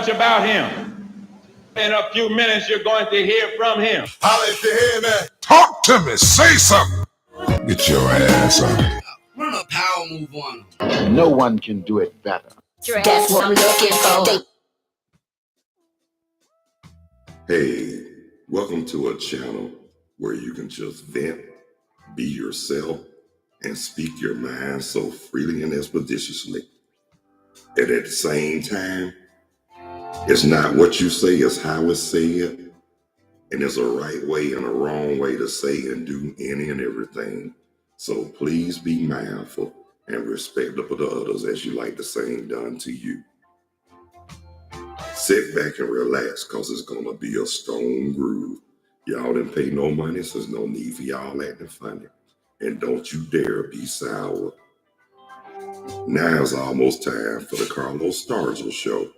much about him. In a few minutes, you're going to hear from him. Holla if you hear me. Talk to me. Say something. Get your ass up. Run a power move on them. No one can do it better. That's what I'm looking for. Hey, welcome to a channel where you can just vent, be yourself, and speak your mind so freely and expeditiously. And at the same time, it's not what you say, it's how it's said. And there's a right way and a wrong way to say and do any and everything. So please be mindful and respectful to others as you like the same done to you. Sit back and relax, because it's going to be a stone groove. Y'all didn't pay no money, so there's no need for y'all acting funny. And don't you dare be sour. Now it's almost time for the Carlos Stargell Show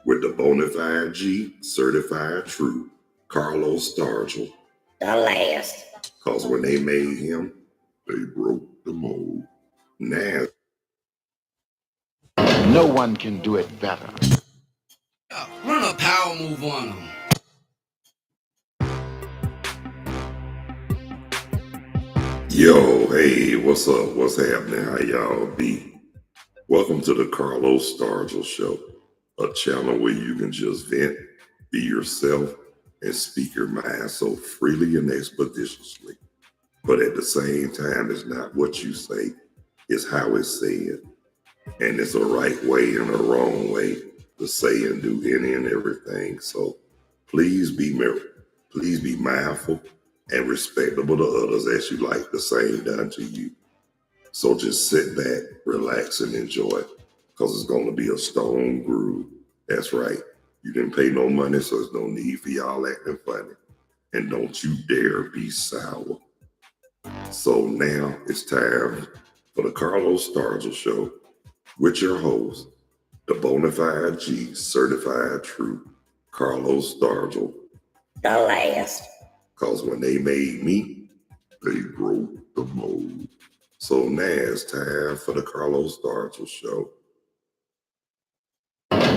with the Bonafide G, certified true, Carlos Stargell. The last. Because when they made him, they broke the mold. Now, No one can do it better. Run a power move on them. yo, hey, what's up? What's happening? How y'all be? Welcome to the Carlos Stargell Show, a channel where you can just vent, be yourself, and speak your mind so freely and expeditiously. But at the same time, it's not what you say, it's how it's said. And it's a right way and a wrong way to say and do any and everything. So please be mindful and respectable to others as you like the same done to you. So just sit back, relax, and enjoy, because it's going to be a stone groove. That's right. You didn't pay no money, so there's no need for y'all acting funny. And don't you dare be sour. So now it's time for the Carlos Stargell Show with your host, the Bonafide G, certified true, Carlos Stargell. The last. Because when they made me, they broke the mold. So now it's time for the Carlos Stargell Show.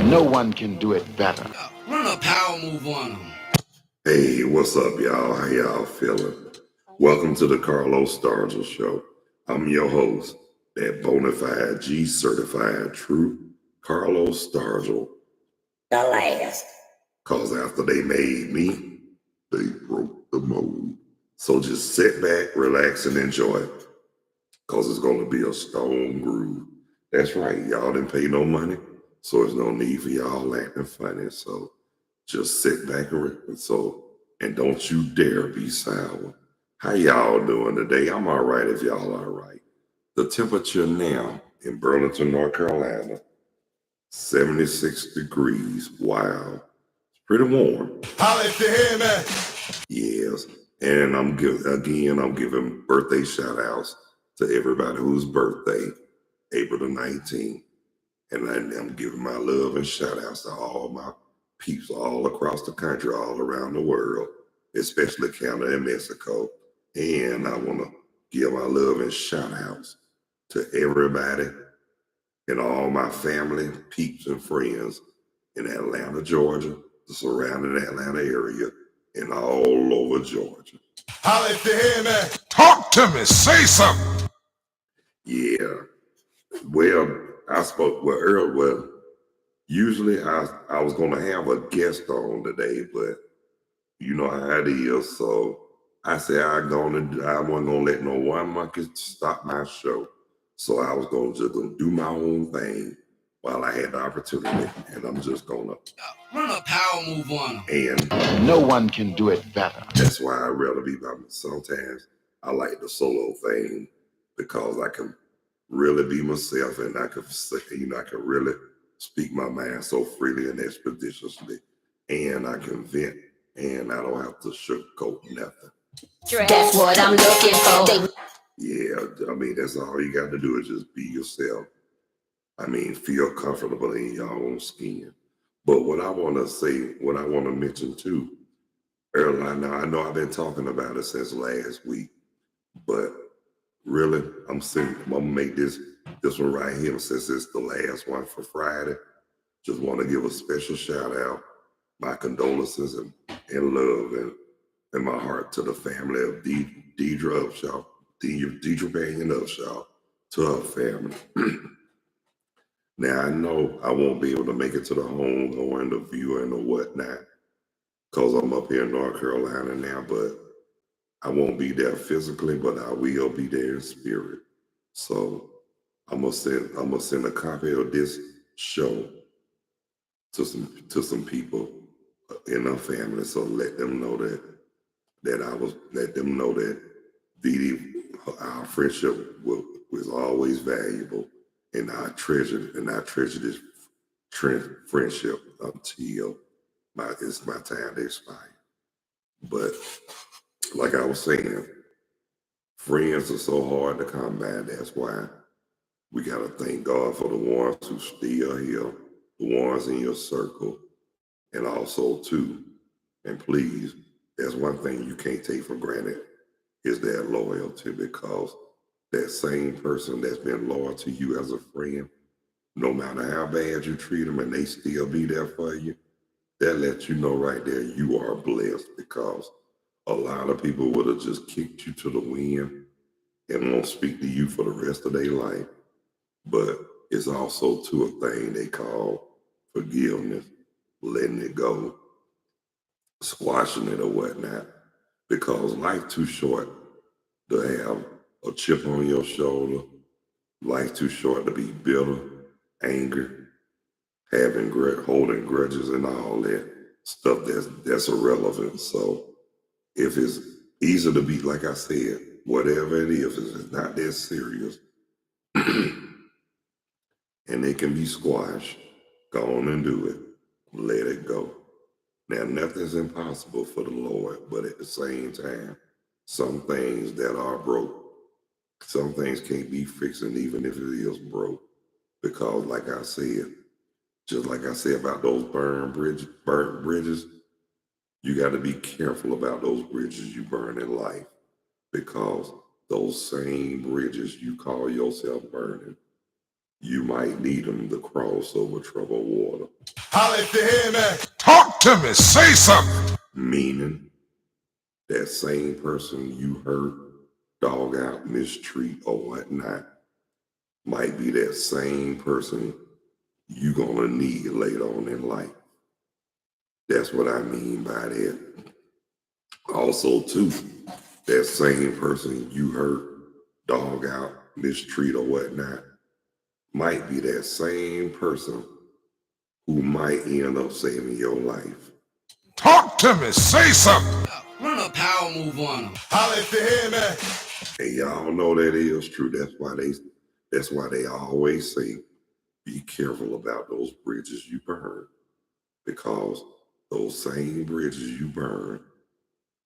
No one can do it better. Run a power move on them. Hey, what's up, y'all? How y'all feeling? Welcome to the Carlos Stargell Show. I'm your host, that Bonafide G, certified true, Carlos Stargell. The last. Because after they made me, they broke the mold. So just sit back, relax, and enjoy, because it's going to be a stone groove. That's right. Y'all didn't pay no money, so there's no need for y'all acting funny. So just sit back and don't you dare be sour. How y'all doing today? I'm all right if y'all all right. The temperature now in Burlington, North Carolina, 76 degrees. Wow. It's pretty warm. Holla if you hear me. Yes. And I'm giving birthday shout outs to everybody whose birthday, April the 19th. And I'm giving my love and shout outs to all my peeps all across the country, all around the world, especially Canada and Mexico. And I want to give my love and shout outs to everybody and all my family, peeps, and friends in Atlanta, Georgia, the surrounding Atlanta area, and all over Georgia. Holla if you hear me. Talk to me. Say something. Yeah. Well, usually I was going to have a guest on today, but you know how it is. So I said I wasn't going to let no one monkey stop my show. So I was just going to do my own thing while I had the opportunity. And I'm just going to Run a power move on them. And No one can do it better. that's why I'd rather be by myself. Sometimes I like the solo thing because I can really be myself, and I can really speak my mind so freely and expeditiously, and I can vent, and I don't have to sugarcoat nothing. That's what I'm looking for. Yeah, I mean, that's all you got to do is just be yourself. I mean, feel comfortable in your own skin. But what I want to mention too, earlier, now I know I've been talking about it since last week, but really, I'm gonna make this one right here, since it's the last one for Friday. just want to give a special shout out, my condolences and love and my heart to the family of Deidre Upshaw, Deidre Payne Upshaw, to her family. Now, I know I won't be able to make it to the home going, the viewing or whatnot, because I'm up here in North Carolina now, but I won't be there physically, but I will be there in spirit. So I'm gonna send a copy of this show to some people in our family, so let them know that our friendship was always valuable, and I treasured this friendship until it's my time to expire. But like I was saying, friends are so hard to come by. That's why we gotta thank God for the ones who still here, the ones in your circle, and also too, and please, there's one thing you can't take for granted is that loyalty, because that same person that's been loyal to you as a friend, no matter how bad you treat them and they still be there for you, that lets you know right there you are blessed, because a lot of people would have just kicked you to the wind and won't speak to you for the rest of their life. But it's also to a thing they call forgiveness, letting it go, squashing it or whatnot, because life too short to have a chip on your shoulder. Life too short to be bitter, angry, holding grudges and all that stuff that's irrelevant. So if it's easy to be, like I said, whatever it is, if it's not that serious, and it can be squashed, go on and do it. Let it go. Now, nothing's impossible for the Lord, but at the same time, some things that are broke, some things can't be fixed, and even if it is broke, because like I said, just like I said about those burnt bridges, you got to be careful about those bridges you burn in life, because those same bridges you call yourself burning, you might need them to cross over troubled water. Holla if you hear me. Talk to me. Say something. Meaning that same person you hurt, dog out, mistreat, or whatnot might be that same person you're gonna need later on in life. That's what I mean by that. Also, too, that same person you hurt, dog out, mistreat, or whatnot might be that same person who might end up saving your life. Talk to me. Say something. Run a power move on them. Holla if you hear me. And y'all know that is true. That's why they always say, be careful about those bridges you burn, because those same bridges you burn,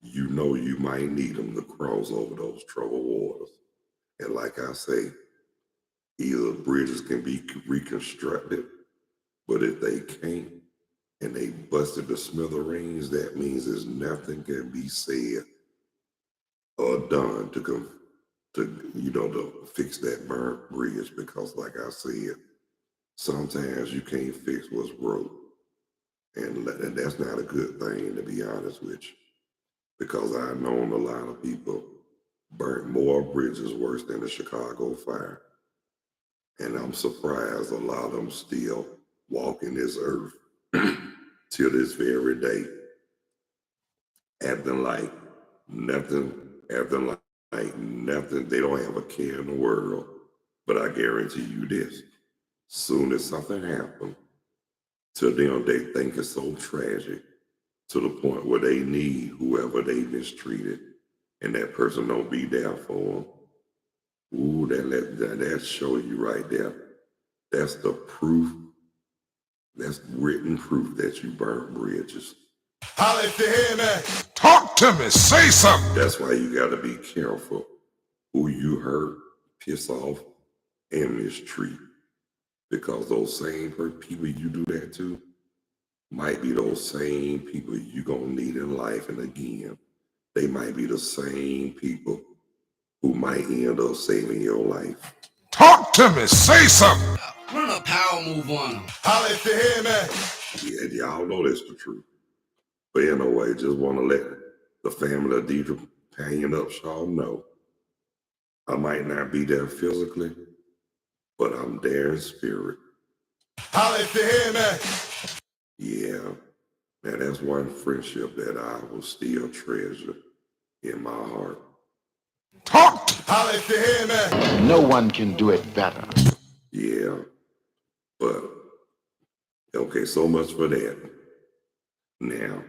you know you might need them to cross over those troubled waters. And like I say, either bridges can be reconstructed, but if they can't and they busted the smithereens, that means there's nothing can be said or done to fix that burnt bridge, because like I said, sometimes you can't fix what's broke. And that's not a good thing, to be honest with you, because I've known a lot of people burnt more bridges worse than the Chicago fire. And I'm surprised a lot of them still walking this earth till this very day, acting like nothing, they don't have a care in the world. But I guarantee you this, soon as something happens to them, they think it's so tragic to the point where they need whoever they mistreated, and that person don't be there for them. Ooh, that show you right there. That's the proof. That's written proof that you burnt bridges. Holla if you hear me. Talk to me. Say something. That's why you got to be careful who you hurt, piss off, and mistreat, because those same people you do that to might be those same people you're going to need in life. And again, they might be the same people who might end up saving your life. Talk to me. Say something. Run a power move on him. Holla if you hear me. Yeah, y'all know that's the truth. But anyway, just want to let the family of Deidre Payne Upshaw know I might not be there physically, but I'm there in spirit. Holla if you hear me. Yeah, now that's one friendship that I will still treasure in my heart. Talk. Holla if you hear me. No one can do it better. Yeah, but okay, so much for that. Now,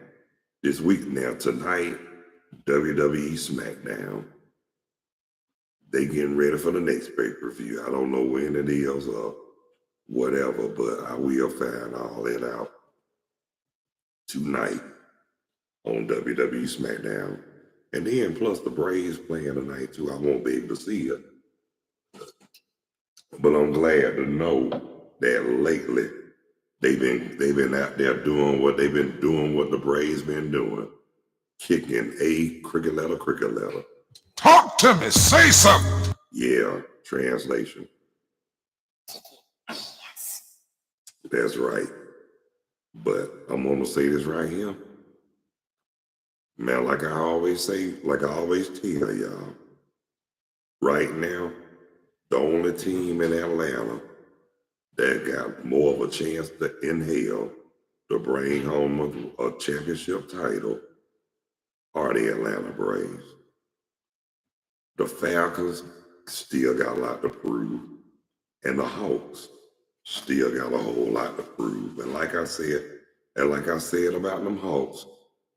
this week, tonight, WWE SmackDown, they getting ready for the next pay-per-view. I don't know when it is or whatever, but I will find all that out tonight on WWE SmackDown. And then plus the Braves playing tonight too. I won't be able to see it. But I'm glad to know that lately they've been out there doing what the Braves been doing. Kicking a cricket letter. Talk to me. Say something. Yeah, translation. That's right. But I'm gonna say this right here. Man, like I always say, like I always tell y'all, right now, the only team in Atlanta that got more of a chance to inhale to bring home a championship title are the Atlanta Braves. The Falcons still got a lot to prove, and the Hawks still got a whole lot to prove. And like I said about them Hawks,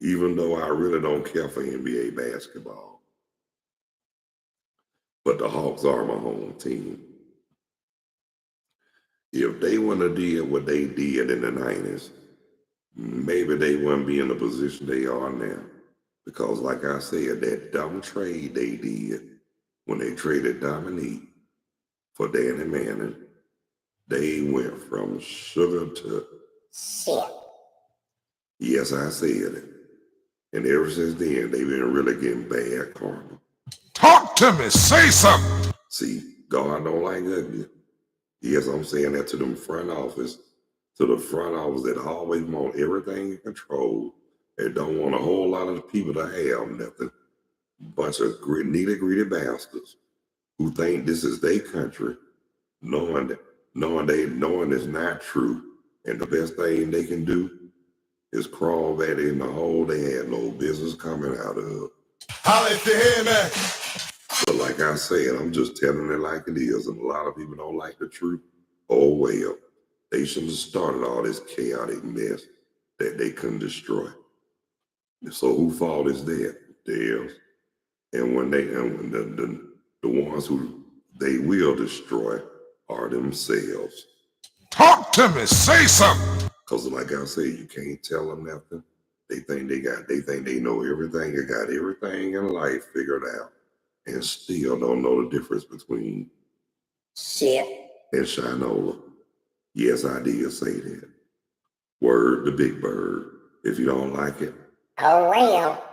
even though I really don't care for NBA basketball, but the Hawks are my home team. If they wouldn't have did what they did in the 90s, maybe they wouldn't be in the position they are now. Because like I said, that dumb trade they did when they traded Dominique for Danny Manning, they went from sugar to Shit. yes, I said it. And ever since then, they've been really getting bad karma. Talk to me. Say something. See, God don't like ugly. Yes, I'm saying that to them front office, to the front office that always want everything in control and don't want a whole lot of people to have nothing. Bunch of nitty-gritty bastards who think this is their country, knowing it's not true. And the best thing they can do is crawl back in the hole they had no business coming out of. Holla if you hear me. But like I said, I'm just telling it like it is, and a lot of people don't like the truth. Oh well, they shouldn't have started all this chaotic mess that they couldn't destroy. So who fault is that? Theirs. And when the ones who they will destroy are themselves. Talk to me. Say something. Cause like I said, you can't tell them nothing. They think they know everything. They got everything in life figured out, and still don't know the difference between Shit. and Shinola. Yes, I did say that. Word the big bird. If you don't like it, Oh well.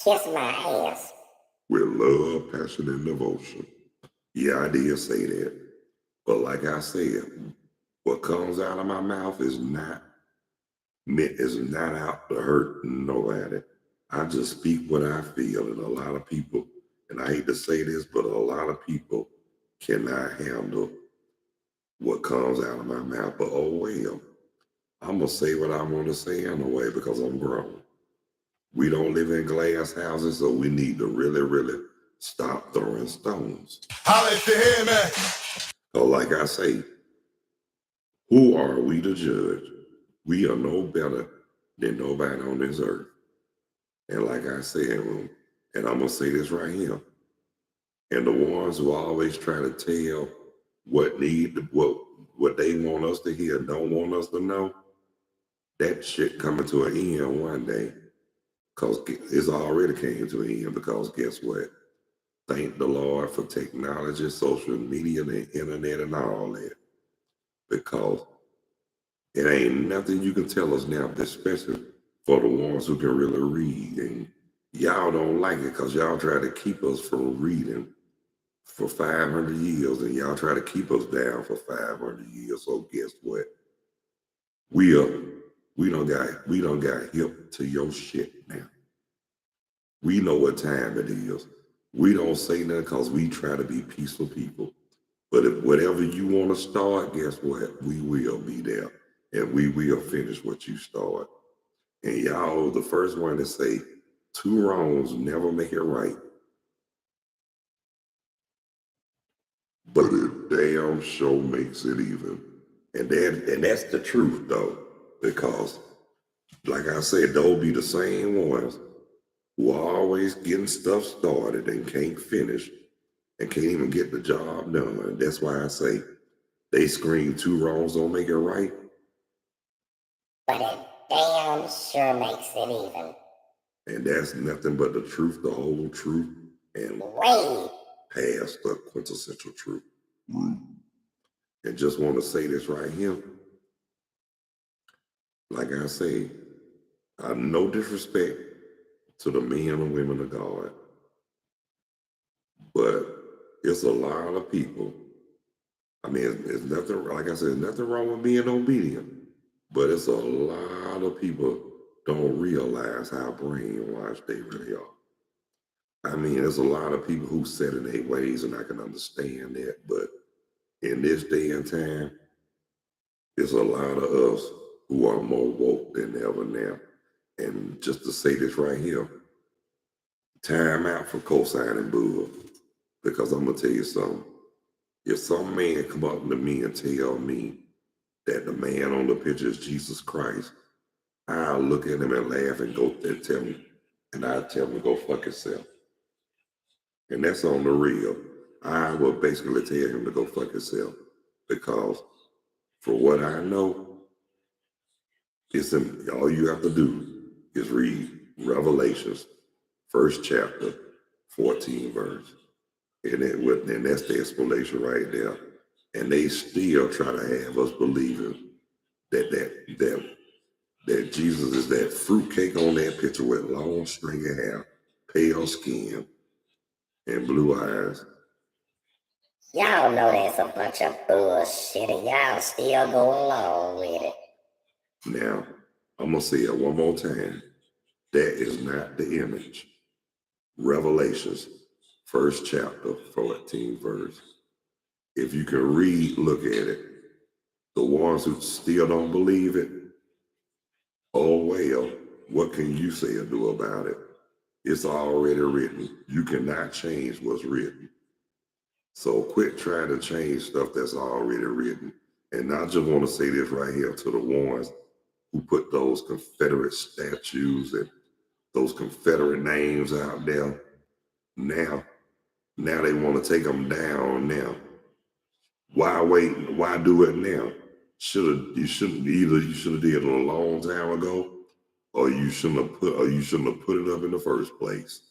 Kiss my ass. with love, passion, and devotion. Yeah, I did say that. But like I said, what comes out of my mouth is not out to hurt nobody. I just speak what I feel, and a lot of people, and I hate to say this, but a lot of people cannot handle what comes out of my mouth. But oh well, I'm gonna say what I want to say anyway because I'm grown. We don't live in glass houses, so we need to really, really stop throwing stones. Holla if you hear me. So like I say, who are we to judge? We are no better than nobody on this earth. And like I said, and I'm gonna say this right here, and the ones who always try to tell what they want us to hear, don't want us to know, that shit coming to an end one day. Because it's already came to an end, because guess what? Thank the Lord for technology, social media, the internet, and all that. Because it ain't nothing you can tell us now, especially for the ones who can really read. And y'all don't like it because y'all try to keep us from reading for 500 years, and y'all try to keep us down for 500 years. So guess what? We don't got hip to your shit now. We know what time it is. We don't say nothing because we try to be peaceful people. But if whatever you want to start, guess what? We will be there, and we will finish what you start. And y'all, the first one to say, 2 wrongs never make it right. But it damn sure makes it even. And that's the truth, though, because, like I said, they'll be the same ones who are always getting stuff started and can't finish and can't even get the job done. And that's why I say they scream 2 wrongs don't make it right. But it damn sure makes it even. And that's nothing but the truth, the whole truth, and Way past the quintessential truth. And just want to say this right here. Like I say, no disrespect to the men and women of God, but it's a lot of people. I mean, it's nothing, like I said, nothing wrong with being obedient, but it's a lot of people don't realize how brainwashed they really are. I mean, there's a lot of people who set in their ways, and I can understand that, but in this day and time, there's a lot of us who are more woke than ever now. And just to say this right here, time out for co-signing bull. Because I'm gonna tell you something. If some man come up to me and tell me that the man on the picture is Jesus Christ, I'll look at him and laugh and go and tell him, and I tell him to go fuck himself. And that's on the real. I will basically tell him to go fuck himself, because for what I know, all you have to do is read Revelations, 1st chapter, 14 verse. And that's the explanation right there. And they still try to have us believing that Jesus is that fruitcake on that picture with long stringy hair, pale skin, and blue eyes. y'all know that's a bunch of bullshit, and y'all still go along with it. Now, I'm going to say it one more time. That is not the image. Revelations, 1st chapter, 14 verse. If you can read, look at it. The ones who still don't believe it, oh well, what can you say or do about it? It's already written. You cannot change what's written. So quit trying to change stuff that's already written. And I just want to say this right here to the ones who put those Confederate statues and those Confederate names out there. Now they want to take them down now. Why wait? Why do it now? You shouldn't have did it a long time ago, or you shouldn't have put it up in the first place.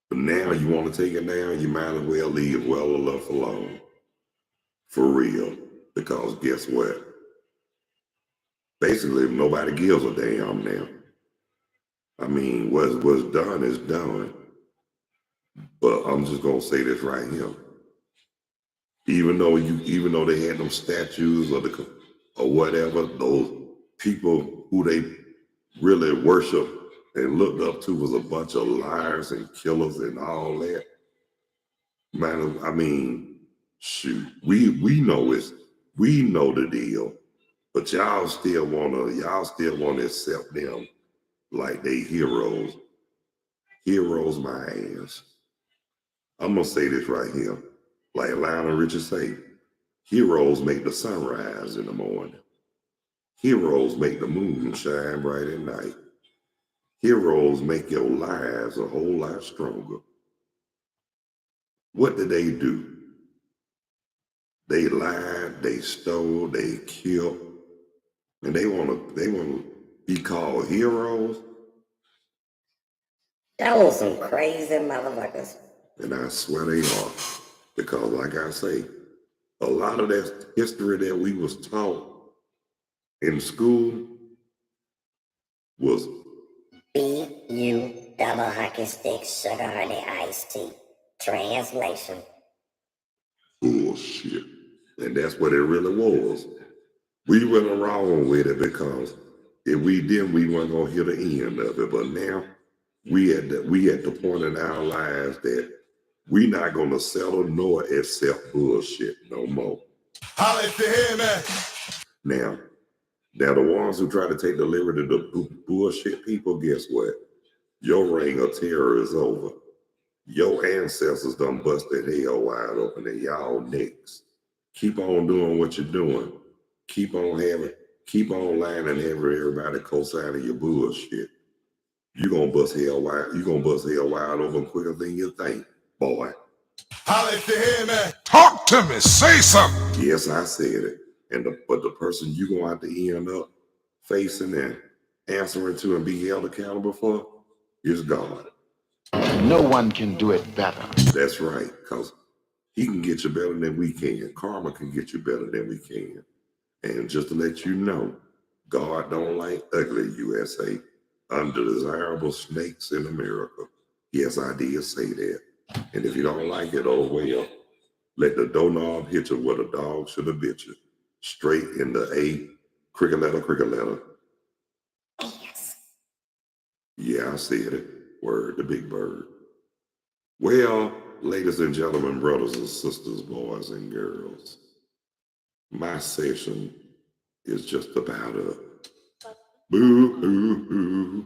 But now you want to take it down, you might as well leave well enough alone. For real. Because guess what? Basically, nobody gives a damn now. I mean, what's done is done. But I'm just gonna say this right here. Even though they had them statues or whatever, those people who they really worship and looked up to was a bunch of liars and killers and all that. Man, I mean, shoot, we know the deal, but y'all still wanna accept them like they heroes. Heroes, my ass. I'm gonna say this right here, like Lionel Richie say, heroes make the sun rise in the morning. Heroes make the moon shine bright at night. Heroes make your lives a whole lot stronger. What did they do? They lied, they stole, they killed, and they wanna be called heroes. Those some crazy motherfuckers. And I swear they are. Because like I say, a lot of that history that we was taught in school was B-U double hockey stick sugar honey iced tea. Translation. Bullshit. And that's what it really was. We went wrong with it because if we didn't, we weren't gonna hear the end of it. But now we at the point in our lives that we not gonna settle nor accept bullshit no more. Holla if you hear me. Now the ones who try to take the liberty to bullshit people, guess what? Your reign of terror is over. Your ancestors done busted hell wide open and y'all next. Keep on doing what you're doing. Keep on lying and having everybody co-signing your bullshit. You're gonna bust hell wide open quicker than you think, boy. Holla if you hear me. Talk to me. Say something. Yes, I said it. But the person you gonna have to end up facing and answering to and be held accountable for is God. No one can do it better. That's right, because he can get you better than we can. Karma can get you better than we can. And just to let you know, God don't like ugly USA, undesirable snakes in America. Yes, I did say that. And if you don't like it, oh well, let the doorknob hit you where the dog should have bit you. Straight in the A, cricket letter. Yes. Yeah, I said it. Word, the big bird. Well, ladies and gentlemen, brothers and sisters, boys and girls, my session is just about up. Boo, hoo, hoo.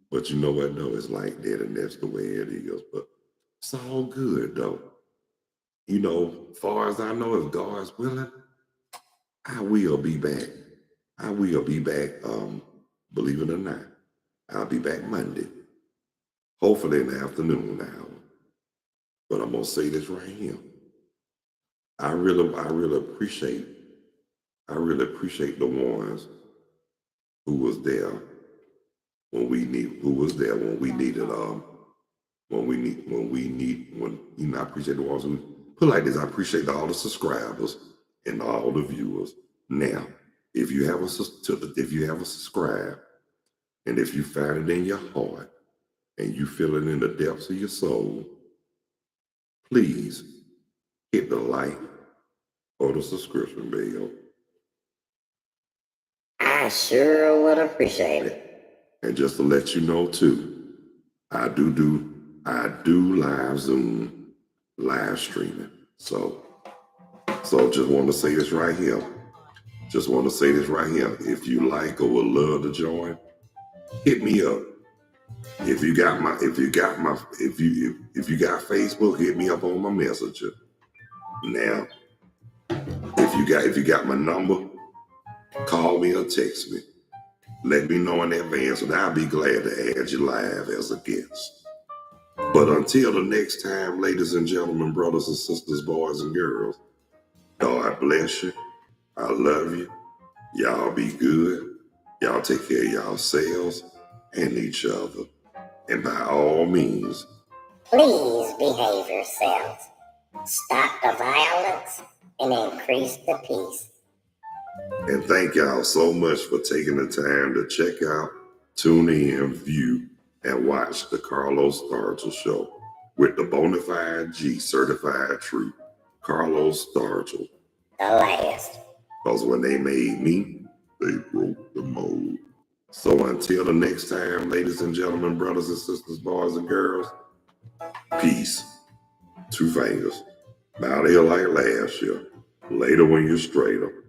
But you know what, though? It's like that, and that's the way it is. But it's all good, though. You know, far as I know, if God's willing, I will be back. I will be back, believe it or not. I'll be back Monday. Hopefully in the afternoon hour. But I'm gonna say this right here. I really appreciate the ones who was there when we needed I appreciate the ones who put it like this. I appreciate all the subscribers and all the viewers. Now, if you have a subscribe, and if you find it in your heart and you feel it in the depths of your soul, please hit the like or the subscription bell. I sure would appreciate it. And just to let you know too, I do live Zoom, live streaming. So just want to say this right here. If you like or would love to join, hit me up. If you got Facebook, hit me up on my messenger. Now, if you got my number, call me or text me. Let me know in advance, and I'll be glad to add you live as a guest. But until the next time, ladies and gentlemen, brothers and sisters, boys and girls, God bless you. I love you. Y'all be good. Y'all take care of yourselves and each other. And by all means, Please behave yourselves. Stop the violence and increase the peace. and thank y'all so much for taking the time to check out, tune in, view, and watch the Carlos Stargell Show with the Bonafide G certified true Carlos Stargell. The last. Because when they made me, they broke the mold. So until the next time, ladies and gentlemen, brothers and sisters, boys and girls, peace. 2 fingers. Now they're like last year. Later when you're straighter.